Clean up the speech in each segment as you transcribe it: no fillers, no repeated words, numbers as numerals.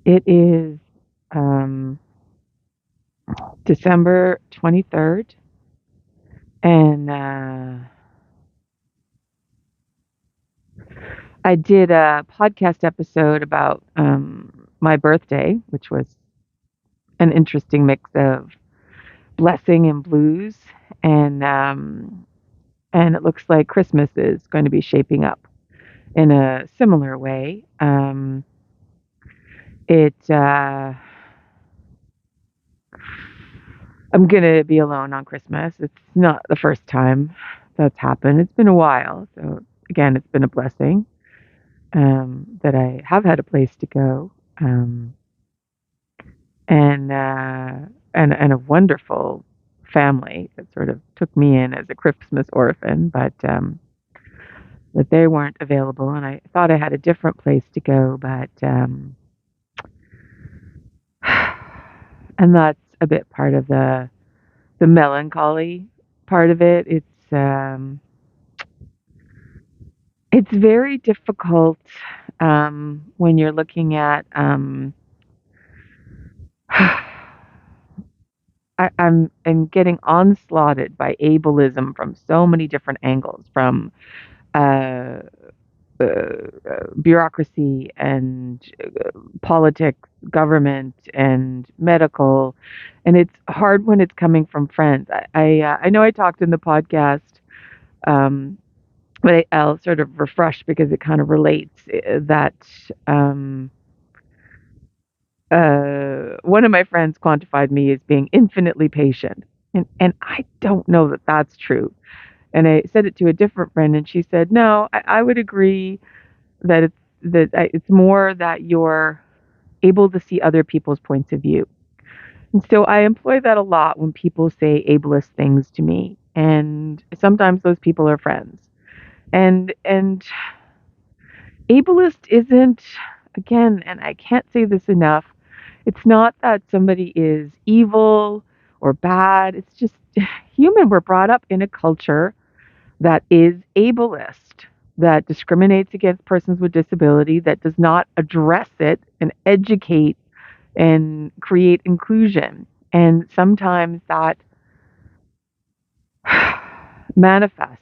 It is um, December 23rd, and I did a podcast episode about my birthday, which was an interesting mix of blessing and blues, and um, and it looks like Christmas is going to be shaping up in a similar way. It I'm gonna be alone on Christmas. It's not the first time that's happened. It's been a while, so again, it's been a blessing that I have had a place to go, um, and and a wonderful family that sort of took me in as a Christmas orphan, but that they weren't available, and I thought I had a different place to go, but and that's a bit part of the melancholy part of it. It's very difficult when you're looking at. I'm getting onslaughted by ableism from so many different angles, from uh, bureaucracy and politics, government, and medical, and it's hard when it's coming from friends. I know I talked in the podcast, um, but I'll sort of refresh because it kind of relates that. Um, One of my friends quantified me as being infinitely patient, and I don't know that that's true. And I said it to a different friend, and she said, "No, I would agree that it's more that you're able to see other people's points of view." And so I employ that a lot when people say ableist things to me, and sometimes those people are friends. And ableist isn't, again, and I can't say this enough, it's not that somebody is evil or bad. It's just human. We're brought up in a culture that is ableist, that discriminates against persons with disability, that does not address it and educate and create inclusion. And sometimes that manifests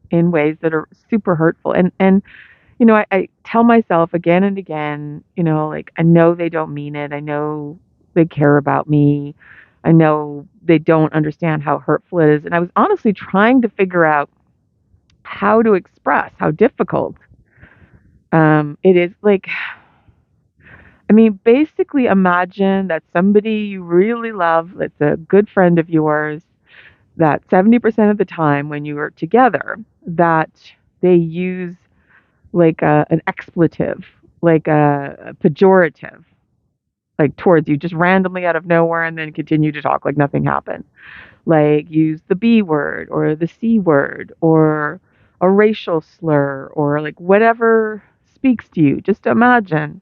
in ways that are super hurtful. I tell myself again and again, like, I know they don't mean it. I know they care about me. I know they don't understand how hurtful it is. And I was honestly trying to figure out how to express how difficult it is. Like, I mean, basically imagine that somebody you really love, that's a good friend of yours, that 70% of the time when you are together, that they use like an expletive, like a pejorative, like towards you, just randomly out of nowhere, and then continue to talk like nothing happened. Like use the B word or the C word or a racial slur or like whatever speaks to you. Just imagine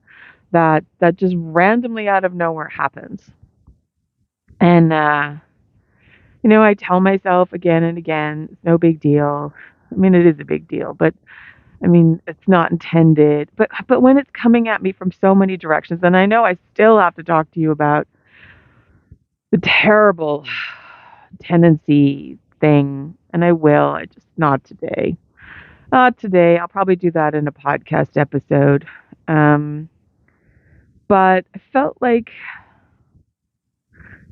that just randomly out of nowhere happens. And I tell myself again and again, it's no big deal. I mean, it is a big deal, but I mean, it's not intended. But when it's coming at me from so many directions, and I know I still have to talk to you about the terrible tendency thing, and I will. I just not today. Not today. I'll probably do that in a podcast episode. Um, but I felt like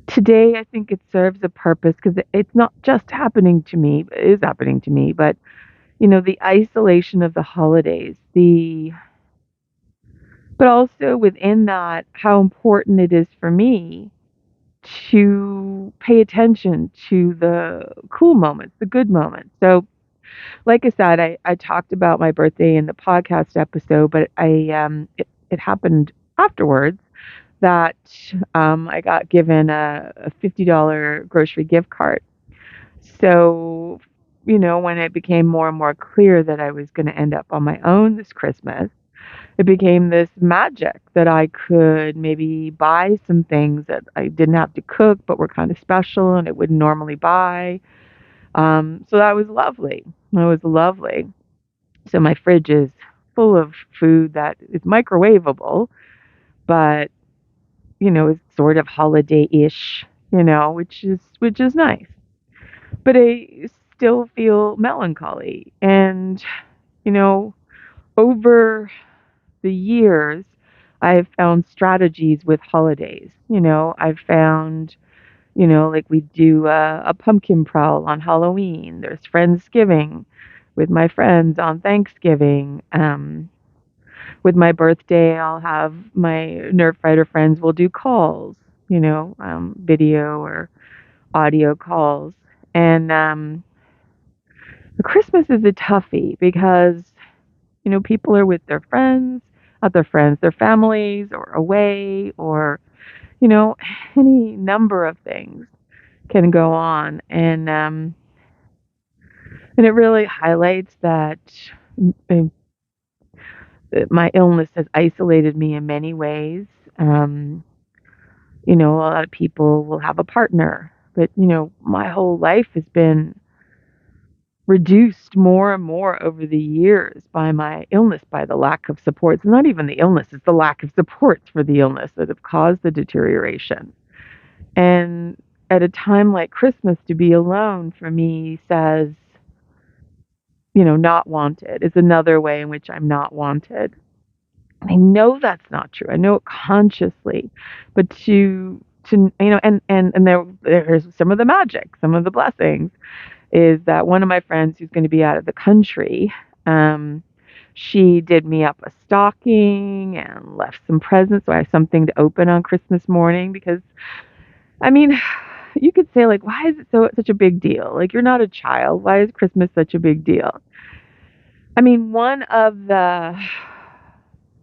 today, I think it serves a purpose because it's not just happening to me. It is happening to me, but the isolation of the holidays, but also within that, how important it is for me to pay attention to the cool moments, the good moments. So, like I said, I talked about my birthday in the podcast episode, but it happened afterwards that I got given a $50 grocery gift card. So, when it became more and more clear that I was going to end up on my own this Christmas, it became this magic that I could maybe buy some things that I didn't have to cook but were kind of special and I wouldn't normally buy. So that was lovely. That was lovely. So my fridge is full of food that is microwavable, but is sort of holiday-ish, which is nice. But I still feel melancholy. And, you know, over the years, I've found strategies with holidays. I've found, like we do a pumpkin prowl on Halloween. There's Friendsgiving with my friends on Thanksgiving. With my birthday, I'll have my Nerf fighter friends will do calls, video or audio calls. And Christmas is a toughie because, people are with their friends, not their friends, their families, or away, or, you know, any number of things can go on. And it really highlights that mm, my illness has isolated me in many ways. Um, a lot of people will have a partner, but, my whole life has been reduced more and more over the years by my illness, by the lack of supports. Not even the illness, it's the lack of supports for the illness that have caused the deterioration. And at a time like Christmas, to be alone for me says, not wanted is another way in which I'm not wanted. I know that's not true. I know it consciously, but and there's some of the magic, some of the blessings is that one of my friends who's going to be out of the country, she did me up a stocking and left some presents, so I have something to open on Christmas morning. Because, I mean, you could say, like, why is it such a big deal? Like, you're not a child. Why is Christmas such a big deal? I mean, one of the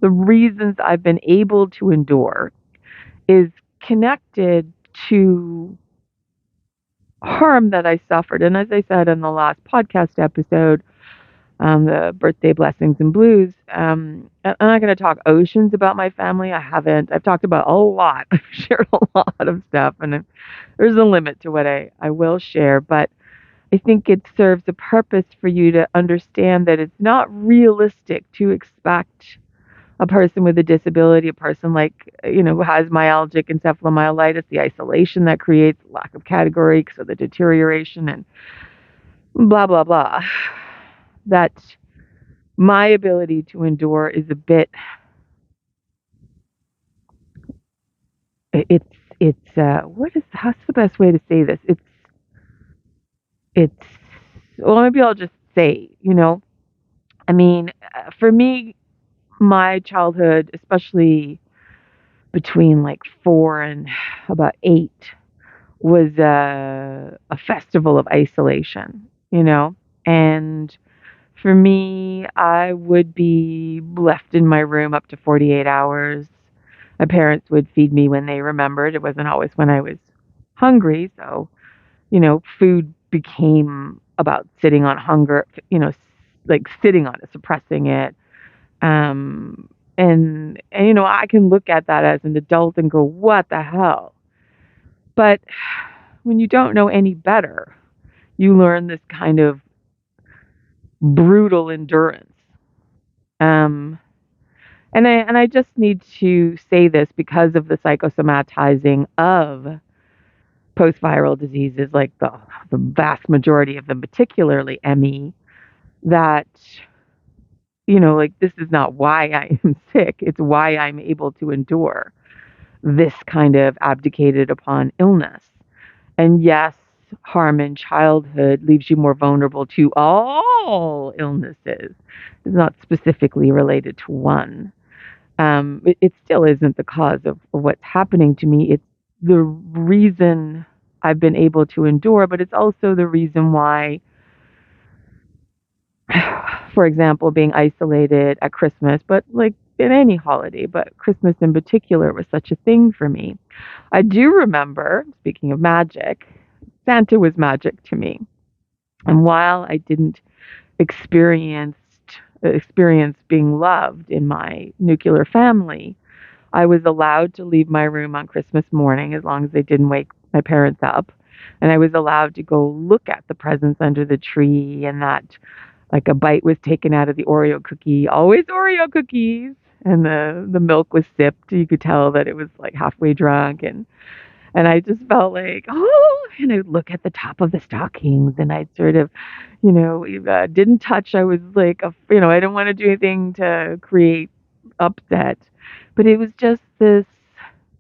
reasons I've been able to endure is connected to harm that I suffered. And as I said in the last podcast episode, the birthday blessings and blues, I'm not going to talk oceans about my family. I haven't. I've talked about a lot. I've shared a lot of stuff, and there's a limit to what I will share. But I think it serves a purpose for you to understand that it's not realistic to expect a person with a disability, a person who has myalgic encephalomyelitis, the isolation that creates lack of category, so the deterioration and blah, blah, blah, that my ability to endure is a bit, how's the best way to say this? Well, maybe I'll just say, I mean, for me, my childhood, especially between like 4 and about 8, was a festival of isolation, and for me, I would be left in my room up to 48 hours. My parents would feed me when they remembered. It wasn't always when I was hungry. So, food became about sitting on hunger, like sitting on it, suppressing it. And I can look at that as an adult and go, what the hell? But when you don't know any better, you learn this kind of brutal endurance. And I just need to say this because of the psychosomatizing of post-viral diseases, like the vast majority of them, particularly ME, that, like this is not why I am sick. It's why I'm able to endure this kind of abdicated upon illness. And yes, harm in childhood leaves you more vulnerable to all illnesses. It's not specifically related to one. It still isn't the cause of what's happening to me. It's the reason I've been able to endure, but it's also the reason why, for example, being isolated at Christmas, but like in any holiday, but Christmas in particular was such a thing for me. I do remember, speaking of magic, Santa was magic to me. And while I didn't experience being loved in my nuclear family, I was allowed to leave my room on Christmas morning as long as they didn't wake my parents up. And I was allowed to go look at the presents under the tree, and that like a bite was taken out of the Oreo cookie, always Oreo cookies, and the milk was sipped. You could tell that it was like halfway drunk, and I just felt like, oh, and I would look at the top of the stockings, and I'd sort of, didn't touch. I was like, I didn't want to do anything to create upset, but it was just this,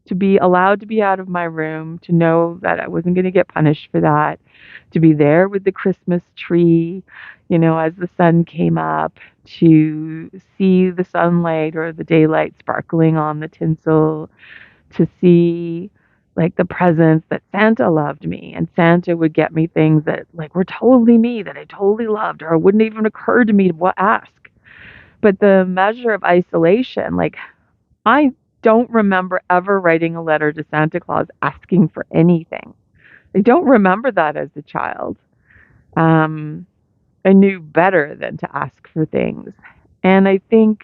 to be allowed to be out of my room, to know that I wasn't going to get punished for that, to be there with the Christmas tree, as the sun came up, to see the sunlight or the daylight sparkling on the tinsel, to see like the presents that Santa loved me, and Santa would get me things that like were totally me, that I totally loved, or it wouldn't even occur to me to ask. But the measure of isolation, like, I don't remember ever writing a letter to Santa Claus asking for anything. I don't remember that as a child. Um, I knew better than to ask for things. And I think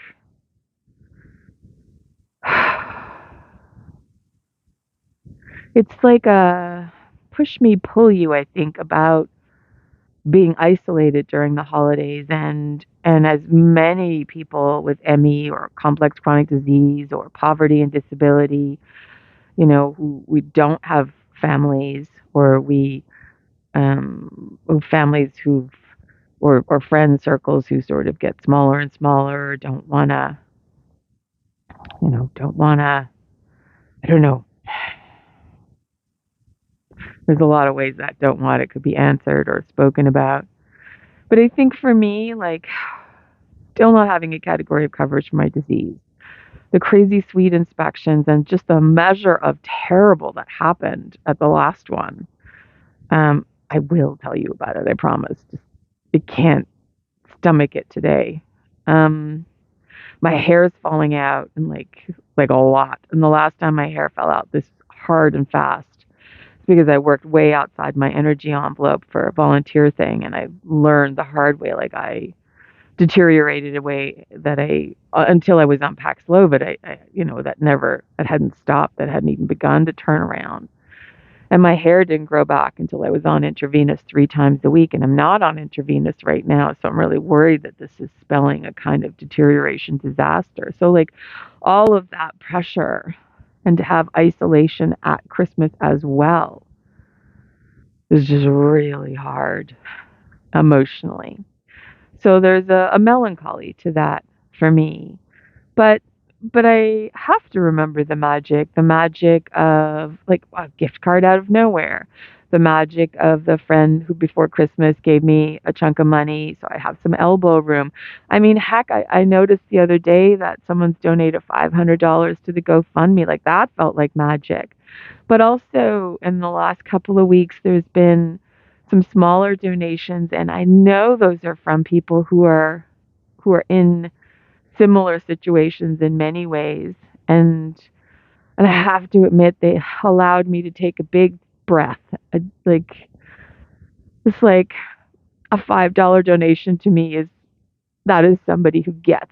it's like a push me, pull you, I think, about being isolated during the holidays, and as many people with ME or complex chronic disease or poverty and disability, who we don't have families, or we families or friend circles who sort of get smaller and smaller, don't want to, I don't know. There's a lot of ways that don't want it could be answered or spoken about. But I think for me, like, still not having a category of coverage for my disease, the crazy sweet inspections, and just the measure of terrible that happened at the last one. I will tell you about it, I promise. Just, I can't stomach it today. My hair is falling out, and like a lot. And the last time my hair fell out this hard and fast, it's because I worked way outside my energy envelope for a volunteer thing, and I learned the hard way. Like, I deteriorated a way that until I was on Paxlovid, that hadn't stopped, that hadn't even begun to turn around. And my hair didn't grow back until I was on intravenous 3 times a week. And I'm not on intravenous right now. So I'm really worried that this is spelling a kind of deterioration disaster. So, like, all of that pressure, and to have isolation at Christmas as well, is just really hard emotionally. So there's a melancholy to that for me. But I have to remember the magic of like a gift card out of nowhere, the magic of the friend who before Christmas gave me a chunk of money so I have some elbow room. I mean, heck, I noticed the other day that someone's donated $500 to the GoFundMe. Like, that felt like magic. But also in the last couple of weeks, there's been some smaller donations, and I know those are from people who are in similar situations in many ways. And I have to admit, they allowed me to take a big breath. Like, it's like a $5 donation to me is somebody who gets.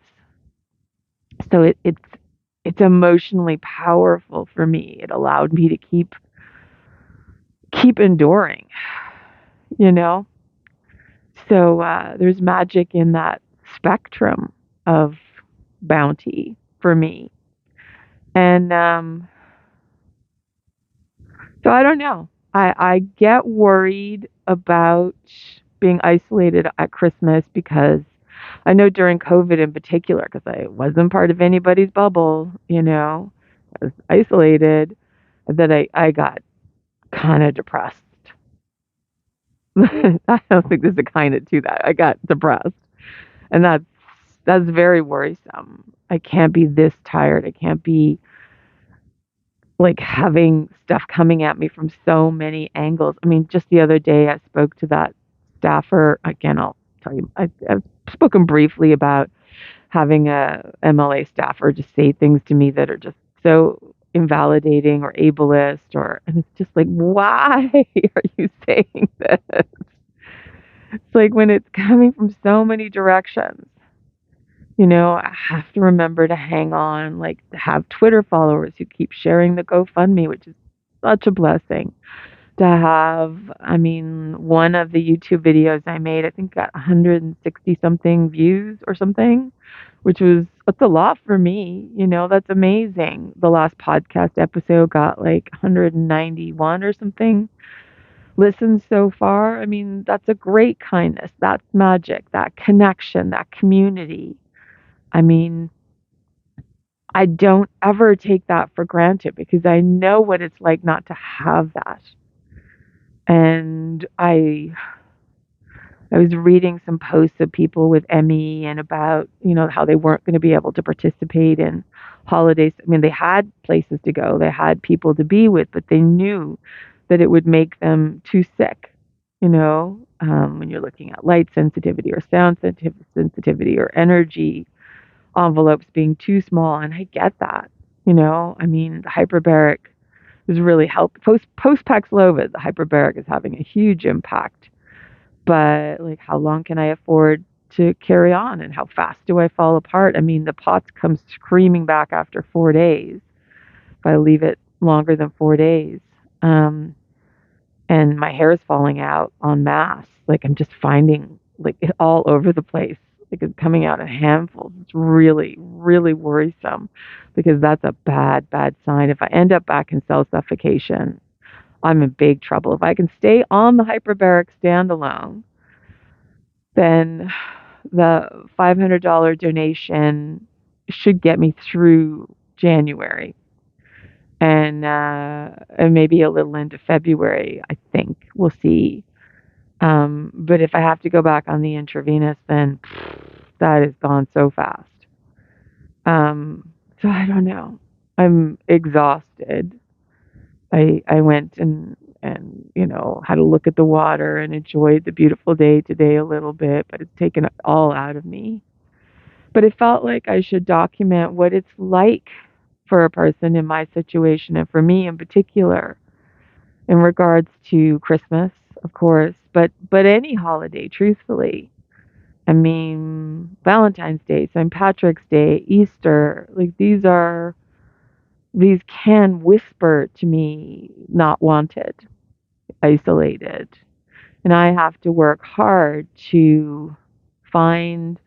So it's emotionally powerful for me. It allowed me to keep enduring, you know. So there's magic in that spectrum of bounty for me. And so I don't know. I get worried about being isolated at Christmas, because I know during COVID in particular, because I wasn't part of anybody's bubble, I was isolated, that I got kind of depressed. I don't think there's a kind of to that. I got depressed. And that's very worrisome. I can't be this tired. I can't be like having stuff coming at me from so many angles. I mean, just the other day I spoke to that staffer. Again, I'll tell you, I've spoken briefly about having a MLA staffer just say things to me that are just so invalidating or ableist, and it's just like, why are you saying this? It's like, when it's coming from so many directions. I have to remember to hang on, like, to have Twitter followers who keep sharing the GoFundMe, which is such a blessing. To have, I mean, one of the YouTube videos I made, I think got 160 something views or something, which was that's a lot for me. That's amazing. The last podcast episode got like 191 or something listens so far. I mean, that's a great kindness. That's magic, that connection, that community. I mean, I don't ever take that for granted because I know what it's like not to have that. And I was reading some posts of people with ME and about, how they weren't going to be able to participate in holidays. I mean, they had places to go, they had people to be with, but they knew that it would make them too sick, when you're looking at light sensitivity or sound sensitivity or energy envelopes being too small. And I get that, I mean, the hyperbaric is really post Paxlovid. The hyperbaric is having a huge impact, but like, how long can I afford to carry on, and how fast do I fall apart? I mean, the POTS come screaming back after 4 days if I leave it longer than 4 days. And my hair is falling out en masse. Like, I'm just finding like it all over the place. Like, it's coming out in handfuls. It's really, really worrisome because that's a bad, bad sign. If I end up back in cell suffocation, I'm in big trouble. If I can stay on the hyperbaric standalone, then the $500 donation should get me through January and maybe a little into February. I think we'll see. But if I have to go back on the intravenous, then that has gone so fast. So I don't know. I'm exhausted. I went and had a look at the water and enjoyed the beautiful day today a little bit, but it's taken it all out of me. But it felt like I should document what it's like for a person in my situation, and for me in particular, in regards to Christmas, of course, but any holiday, truthfully. I mean, Valentine's Day, St. Patrick's Day, Easter, like these can whisper to me, not wanted, isolated. And I have to work hard to find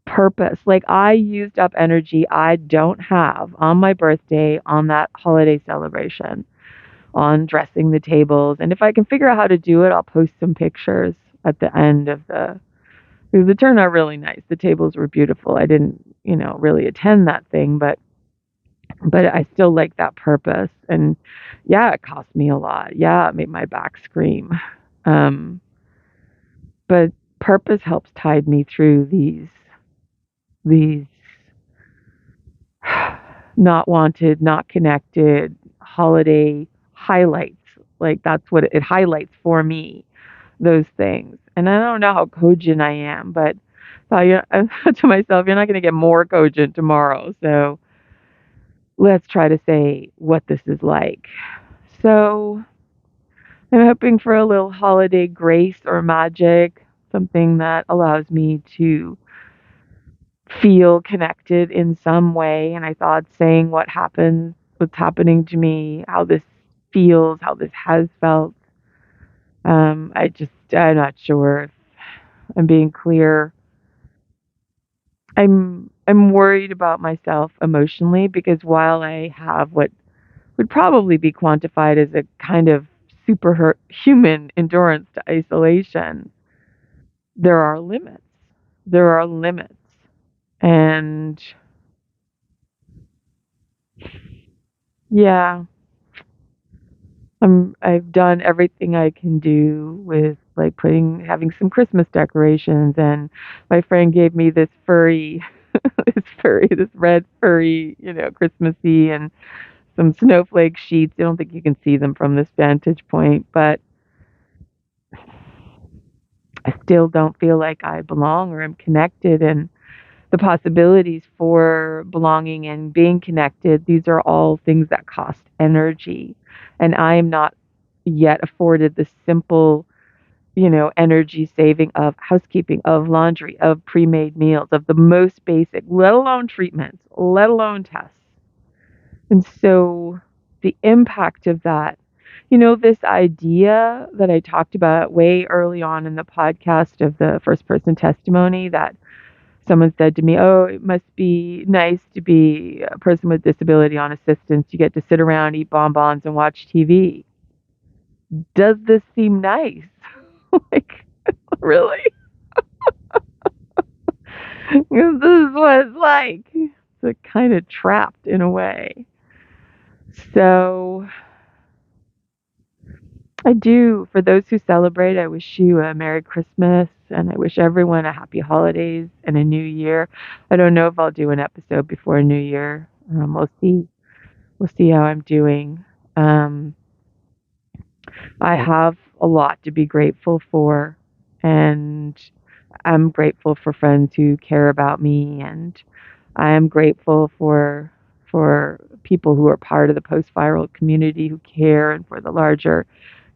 purpose. Like, I used up energy I don't have on my birthday, on that holiday celebration, on dressing the tables. And if I can figure out how to do it, I'll post some pictures at the end of the turned out really nice. The tables were beautiful. I didn't, really attend that thing, but I still like that purpose. And yeah, it cost me a lot. Yeah, it made my back scream. Um, but purpose helps tide me through these not wanted, not connected holiday highlights. Like, that's what it highlights for me, those things. And I don't know how cogent I am, but I thought to myself, you're not going to get more cogent tomorrow. So let's try to say what this is like. So I'm hoping for a little holiday grace or magic, something that allows me to feel connected in some way. And I thought saying what's happening to me, how this feels, how this has felt. I'm not sure if I'm being clear. I'm worried about myself emotionally because while I have what would probably be quantified as a kind of superhuman endurance to isolation, there are limits. There are limits. And yeah, I've done everything I can do with like having some Christmas decorations, and my friend gave me this this red furry, Christmassy, and some snowflake sheets. I don't think you can see them from this vantage point, but I still don't feel like I belong or am connected. And the possibilities for belonging and being connected, these are all things that cost energy. And I am not yet afforded the simple, energy saving of housekeeping, of laundry, of pre-made meals, of the most basic, let alone treatments, let alone tests. And so the impact of that, this idea that I talked about way early on in the podcast of the first person testimony, that someone said to me, "Oh, it must be nice to be a person with disability on assistance. You get to sit around, eat bonbons, and watch TV." Does this seem nice? Like, really? This is what it's like. It's kind of trapped in a way. So I do. For those who celebrate, I wish you a Merry Christmas and I wish everyone a happy holidays and a new year. I don't know if I'll do an episode before New Year. We'll see. We'll see how I'm doing. Um, I have a lot to be grateful for, and I'm grateful for friends who care about me, and I am grateful for people who are part of the post-viral community who care, and for the larger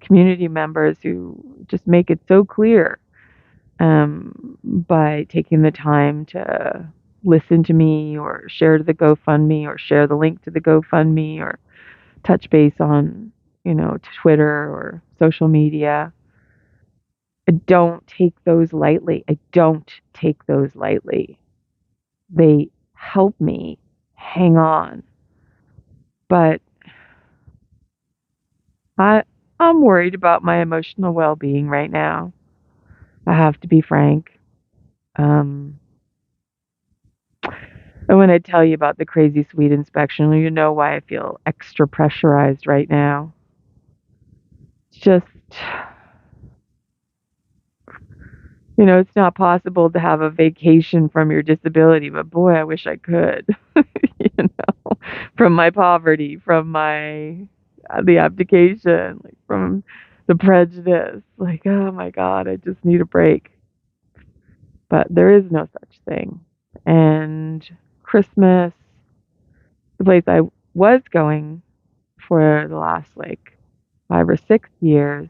community members who just make it so clear by taking the time to listen to me or share to the GoFundMe or share the link to the GoFundMe or touch base on, Twitter or social media. I don't take those lightly. I don't take those lightly. They help me hang on. But I I'm worried about my emotional well-being right now. I have to be frank. Um, and when I tell you about the crazy sweet inspection, you know why I feel extra pressurized right now. It's just, it's not possible to have a vacation from your disability, but boy, I wish I could. From my poverty, from my the abdication, like from the prejudice. Like, oh my God, I just need a break. But there is no such thing. And Christmas, the place I was going for the last like 5 or 6 years,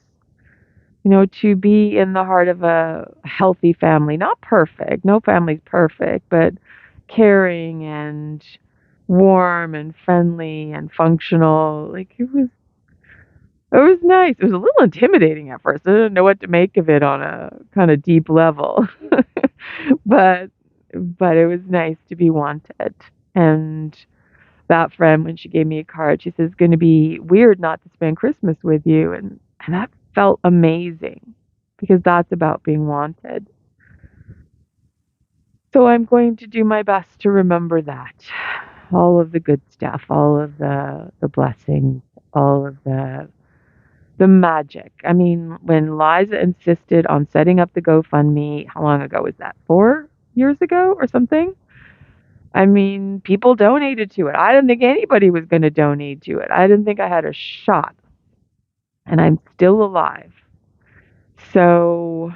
to be in the heart of a healthy family, not perfect, no family's perfect, but caring and warm and friendly and functional. Like it was nice. It was a little intimidating at first. I didn't know what to make of it on a kind of deep level. but but it was nice to be wanted. And that friend, when she gave me a card, she says, "It's going to be weird not to spend Christmas with you." And that felt amazing because that's about being wanted. So I'm going to do my best to remember that. All of the good stuff, all of the blessings, all of the magic. I mean, when Liza insisted on setting up the GoFundMe, how long ago was that? 4 years ago or something? I mean, people donated to it. I didn't think anybody was going to donate to it. I didn't think I had a shot. And I'm still alive. So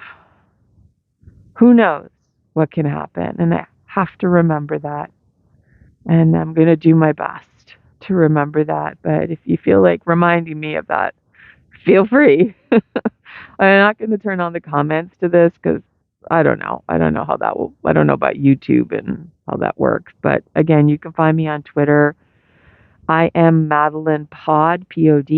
who knows what can happen? And I have to remember that. And I'm going to do my best to remember that. But if you feel like reminding me of that, feel free. I'm not going to turn on the comments to this because I don't know. I don't know how that will, I don't know about YouTube and how that works. But again, you can find me on Twitter. I am Madeline Pod, Pod,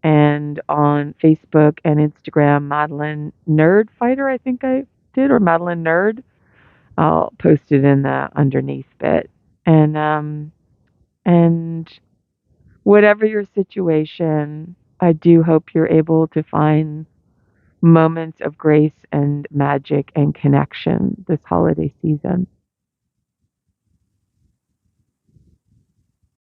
and on Facebook and Instagram, Madeline Nerd Fighter, I think I did, or Madeline Nerd. I'll post it in the underneath bit. And whatever your situation, I do hope you're able to find moments of grace and magic and connection this holiday season.